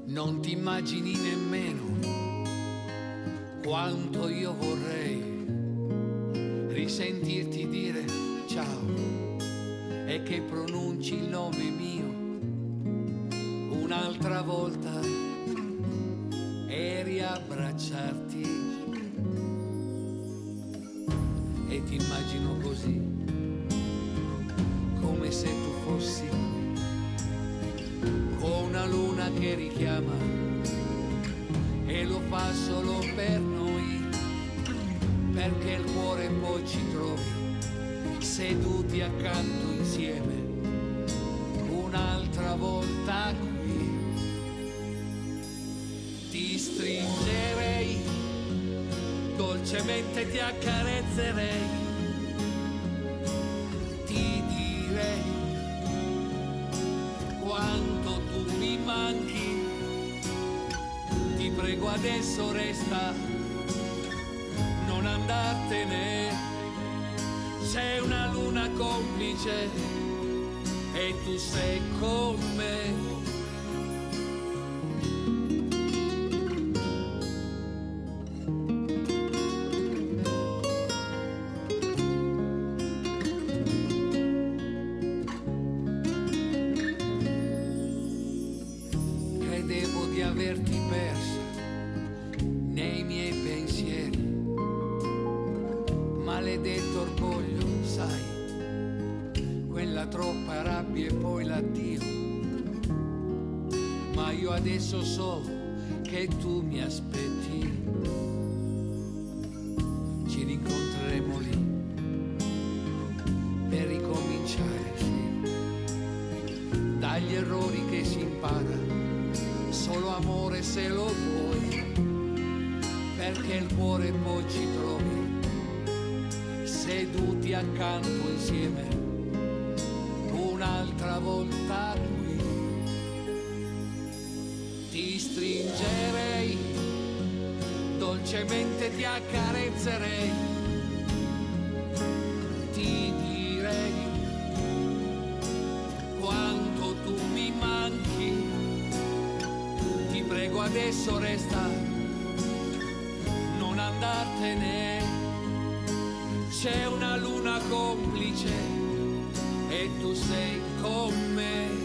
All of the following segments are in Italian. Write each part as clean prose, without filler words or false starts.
Non ti immagini nemmeno quanto io vorrei risentirti dire ciao e che pronunci il nome mio un'altra volta e riabbracciarti. E ti immagino così, come se tu fossi con una luna che richiama e lo fa solo per noi, perché il cuore poi ci trovi seduti accanto insieme un'altra volta qui. Ti stringerei, dolcemente ti accarezzerei, ti direi quanto tu mi manchi. Ti prego adesso resta, non andartene. C'è una luna complice e tu sei con me. Credevo di averti persa nei miei pensieri, maledetto orgoglio, sai, quella troppa rabbia e poi l'addio. Ma io adesso so che tu mi aspetti, ci rincontreremo lì per ricominciare, sì, dagli errori che si impara. Solo amore se lo vuoi, perché il cuore poi ci trovi seduti accanto insieme un'altra volta qui. Ti stringerei, dolcemente ti accarezzerei, ti direi quanto tu mi manchi. Ti prego adesso resta, non andartene. C'è una luna complice e tu sei con me.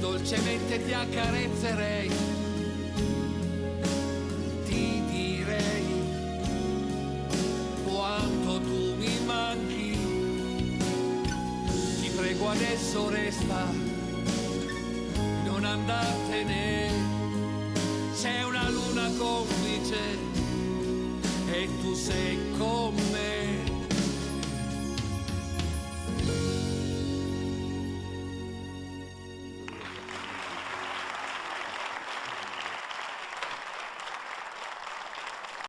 Dolcemente ti accarezzerei, ti direi quanto tu mi manchi. Ti prego adesso resta, non andartene. C'è una luna complice e tu sei